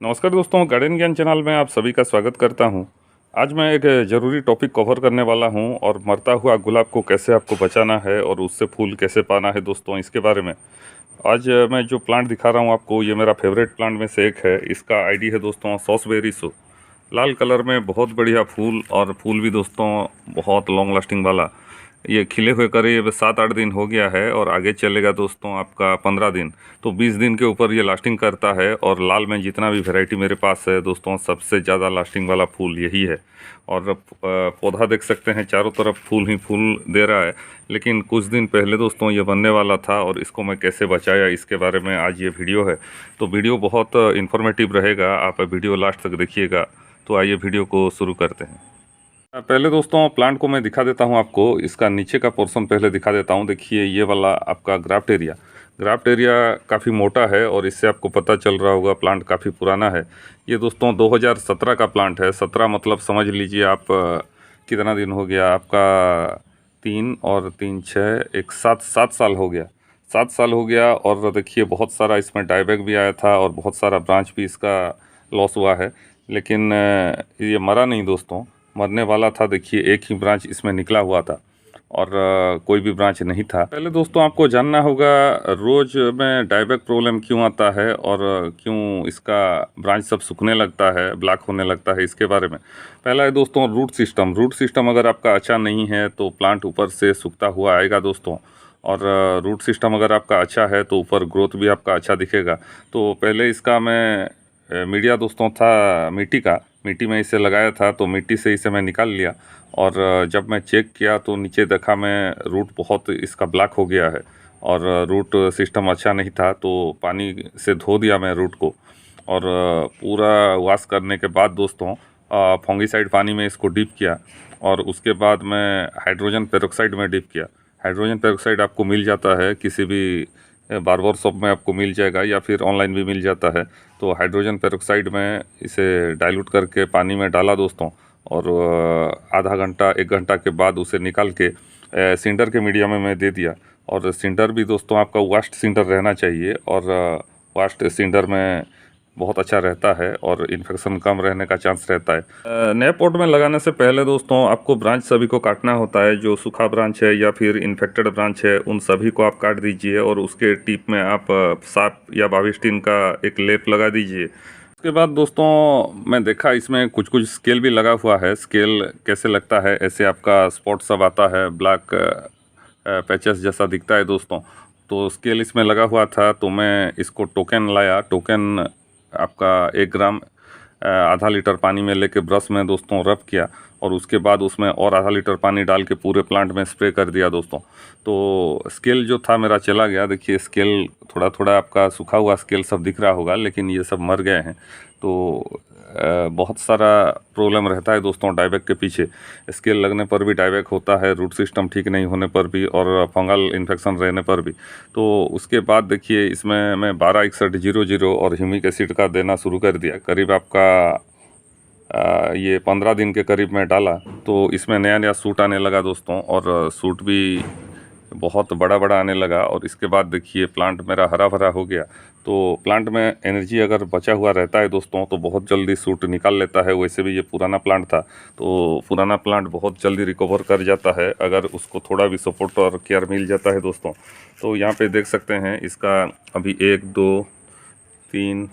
नमस्कार दोस्तों, गार्डन ज्ञान चैनल में आप सभी का स्वागत करता हूं। आज मैं एक ज़रूरी टॉपिक कवर करने वाला हूं और मरता हुआ गुलाब को कैसे आपको बचाना है और उससे फूल कैसे पाना है दोस्तों, इसके बारे में। आज मैं जो प्लांट दिखा रहा हूं आपको, ये मेरा फेवरेट प्लांट में से एक है। इसका आईडी है दोस्तों सॉसबेरी शो। लाल कलर में बहुत बढ़िया फूल, और फूल भी दोस्तों बहुत लॉन्ग लास्टिंग वाला। ये खिले हुए करीब 7-8 दिन हो गया है और आगे चलेगा दोस्तों आपका 15 दिन। तो 20 दिन के ऊपर ये लास्टिंग करता है। और लाल में जितना भी वैरायटी मेरे पास है दोस्तों, सबसे ज़्यादा लास्टिंग वाला फूल यही है। और पौधा देख सकते हैं, चारों तरफ फूल ही फूल दे रहा है। लेकिन कुछ दिन पहले दोस्तों ये बनने वाला था, और इसको मैं कैसे बचाया इसके बारे में आज ये वीडियो है। तो वीडियो बहुत इन्फॉर्मेटिव रहेगा, आप वीडियो लास्ट तक देखिएगा। तो आइए वीडियो को शुरू करते हैं। पहले दोस्तों प्लांट को मैं दिखा देता हूं आपको। इसका नीचे का पोर्शन पहले दिखा देता हूं। देखिए, ये वाला आपका ग्राफ्ट एरिया काफ़ी मोटा है, और इससे आपको पता चल रहा होगा प्लांट काफ़ी पुराना है। ये दोस्तों 2017 का प्लांट है। 17 मतलब समझ लीजिए आप कितना दिन हो गया आपका। 3 और 3 6 एक 7 साल हो गया। 7 साल हो गया। और देखिए, बहुत सारा इसमें डाईबैक भी आया था और बहुत सारा ब्रांच भी इसका लॉस हुआ है। लेकिन ये मरा नहीं दोस्तों, मरने वाला था। देखिए, एक ही ब्रांच इसमें निकला हुआ था, और कोई भी ब्रांच नहीं था। पहले दोस्तों आपको जानना होगा रोज़ में डाईबैक प्रॉब्लम क्यों आता है, और क्यों इसका ब्रांच सब सूखने लगता है, ब्लैक होने लगता है, इसके बारे में। पहला है दोस्तों रूट सिस्टम अगर आपका अच्छा नहीं है तो प्लांट ऊपर से सूखता हुआ आएगा दोस्तों। और रूट सिस्टम अगर आपका अच्छा है तो ऊपर ग्रोथ भी आपका अच्छा दिखेगा। तो पहले इसका मैं मीडिया दोस्तों था मिट्टी में इसे लगाया था, तो मिट्टी से इसे मैं निकाल लिया। और जब मैं चेक किया तो नीचे देखा मैं रूट बहुत इसका ब्लैक हो गया है, और रूट सिस्टम अच्छा नहीं था। तो पानी से धो दिया मैं रूट को, और पूरा वॉश करने के बाद दोस्तों फंगिसाइड पानी में इसको डिप किया। और उसके बाद मैं हाइड्रोजन पेरोक्साइड में डिप किया। हाइड्रोजन पेरोक्साइड आपको मिल जाता है किसी भी बार्बर शॉप में, आपको मिल जाएगा, या फिर ऑनलाइन भी मिल जाता है। तो हाइड्रोजन पेरोक्साइड में इसे डाइल्यूट करके पानी में डाला दोस्तों, और आधा घंटा 1 घंटा के बाद उसे निकाल के सिंडर के मीडियम में मैं दे दिया। और सिंडर भी दोस्तों आपका वास्ट सिंडर रहना चाहिए, और वास्ट सिंडर में बहुत अच्छा रहता है और इन्फेक्शन कम रहने का चांस रहता है। नए पॉट में लगाने से पहले दोस्तों आपको ब्रांच सभी को काटना होता है। जो सूखा ब्रांच है या फिर इन्फेक्टेड ब्रांच है, उन सभी को आप काट दीजिए, और उसके टिप में आप साप या बाविस्टिन का एक लेप लगा दीजिए। उसके बाद दोस्तों मैं देखा इसमें कुछ कुछ स्केल भी लगा हुआ है। स्केल कैसे लगता है, ऐसे आपका स्पॉट सब आता है, ब्लैक पैचेस जैसा दिखता है दोस्तों। तो स्केल इसमें लगा हुआ था, तो मैं इसको टोकन लाया। टोकन आपका 1 ग्राम आधा लीटर पानी में लेके ब्रश में दोस्तों रब किया, और उसके बाद उसमें और आधा लीटर पानी डाल के पूरे प्लांट में स्प्रे कर दिया दोस्तों। तो स्केल जो था मेरा चला गया। देखिए, स्केल थोड़ा थोड़ा आपका सूखा हुआ स्केल सब दिख रहा होगा, लेकिन ये सब मर गए हैं। तो बहुत सारा प्रॉब्लम रहता है दोस्तों डाईबैक के पीछे। स्केल लगने पर भी डाईबैक होता है, रूट सिस्टम ठीक नहीं होने पर भी, और फंगल इन्फेक्शन रहने पर भी। तो उसके बाद देखिए, इसमें मैं 126100 और ह्यूमिक एसिड का देना शुरू कर दिया। करीब आपका ये 15 दिन के करीब में डाला, तो इसमें नया नया सूट आने लगा दोस्तों, और सूट भी बहुत बड़ा बड़ा आने लगा। और इसके बाद देखिए प्लांट मेरा हरा भरा हो गया। तो प्लांट में एनर्जी अगर बचा हुआ रहता है दोस्तों, तो बहुत जल्दी सूट निकाल लेता है। वैसे भी ये पुराना प्लांट था, तो पुराना प्लांट बहुत जल्दी रिकवर कर जाता है अगर उसको थोड़ा भी सपोर्ट और केयर मिल जाता है दोस्तों। तो यहाँ पे देख सकते हैं इसका अभी 1 2 3,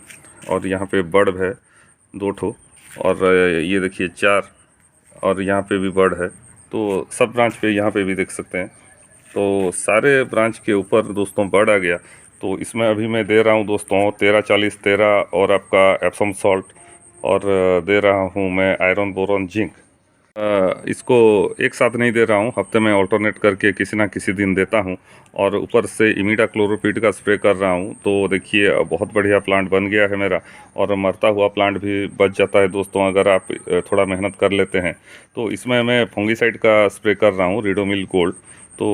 और यहाँ पे बर्ड है 2 ठो, और ये देखिए 4, और यहाँ पे भी बर्ड है। तो सब ब्रांच पे यहाँ पे भी देख सकते हैं। तो सारे ब्रांच के ऊपर दोस्तों बर्ड आ गया। तो इसमें अभी मैं दे रहा हूँ दोस्तों 13-40-13, और आपका एप्सम सॉल्ट, और दे रहा हूँ मैं आयरन बोरॉन जिंक। इसको एक साथ नहीं दे रहा हूँ, हफ्ते में ऑल्टरनेट करके किसी ना किसी दिन देता हूँ। और ऊपर से इमिडा क्लोरोपिड का स्प्रे कर रहा हूँ। तो देखिए बहुत बढ़िया प्लांट बन गया है मेरा, और मरता हुआ प्लांट भी बच जाता है दोस्तों अगर आप थोड़ा मेहनत कर लेते हैं। तो इसमें मैं फंगिसाइड का स्प्रे कर रहा हूँ, रिडोमिल गोल्ड। तो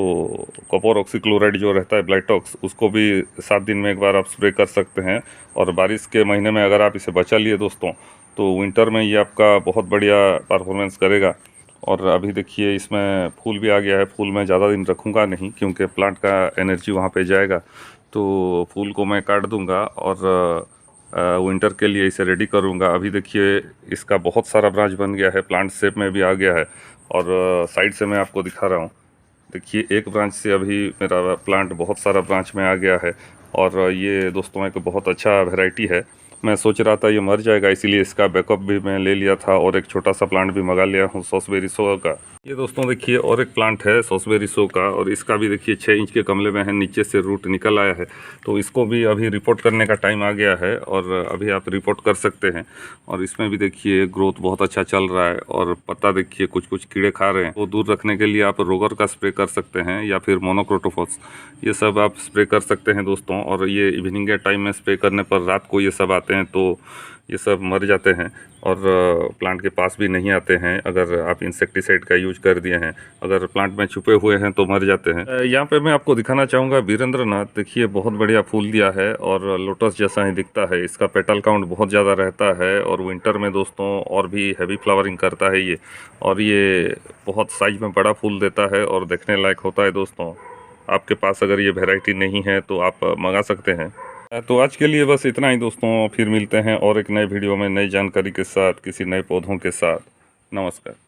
कॉपर ऑक्सीक्लोराइड जो रहता है ब्लाइटॉक्स, उसको भी 7 दिन में एक बार आप स्प्रे कर सकते हैं। और बारिश के महीने में अगर आप इसे बचा लिए दोस्तों, तो विंटर में ये आपका बहुत बढ़िया परफॉर्मेंस करेगा। और अभी देखिए इसमें फूल भी आ गया है। फूल मैं ज़्यादा दिन रखूँगा नहीं, क्योंकि प्लांट का एनर्जी वहाँ पे जाएगा। तो फूल को मैं काट दूँगा, और विंटर के लिए इसे रेडी करूँगा। अभी देखिए इसका बहुत सारा ब्रांच बन गया है, प्लांट शेप में भी आ गया है। और साइड से मैं आपको दिखा रहा हूँ, देखिए एक ब्रांच से अभी मेरा प्लांट बहुत सारा ब्रांच में आ गया है। और ये दोस्तों एक बहुत अच्छा वैरायटी है। मैं सोच रहा था ये मर जाएगा, इसीलिए इसका बैकअप भी मैं ले लिया था और एक छोटा सा प्लांट भी मंगा लिया हूँ सॉसबेरी शो का। ये दोस्तों देखिए और एक प्लांट है सॉसबेरी शो का, और इसका भी देखिए 6 इंच के गमले में है, नीचे से रूट निकल आया है। तो इसको भी अभी रिपोर्ट करने का टाइम आ गया है और अभी आप रिपोर्ट कर सकते हैं। और इसमें भी देखिए ग्रोथ बहुत अच्छा चल रहा है और पत्ता देखिए कुछ कुछ कीड़े खा रहे हैं। वो दूर रखने के लिए आप रोगर का स्प्रे कर सकते हैं या फिर मोनोक्रोटोफॉस, ये सब आप स्प्रे कर सकते हैं दोस्तों। और ये इवनिंग के टाइम में स्प्रे करने पर रात को ये सब आते हैं तो ये सब मर जाते हैं और प्लांट के पास भी नहीं आते हैं अगर आप इंसेक्टिसाइड का यूज कर दिए हैं। अगर प्लांट में छुपे हुए हैं तो मर जाते हैं। यहाँ पे मैं आपको दिखाना चाहूँगा वीरेंद्रनाथ, देखिए बहुत बढ़िया फूल दिया है और लोटस जैसा ही दिखता है। इसका पेटल काउंट बहुत ज़्यादा रहता है और विंटर में दोस्तों और भी हैवी फ्लावरिंग करता है ये। और ये बहुत साइज में बड़ा फूल देता है और देखने लायक होता है दोस्तों। आपके पास अगर ये वैरायटी नहीं है तो आप मंगा सकते हैं। तो आज के लिए बस इतना ही दोस्तों, फिर मिलते हैं और एक नए वीडियो में नई जानकारी के साथ, किसी नए पौधों के साथ। नमस्कार।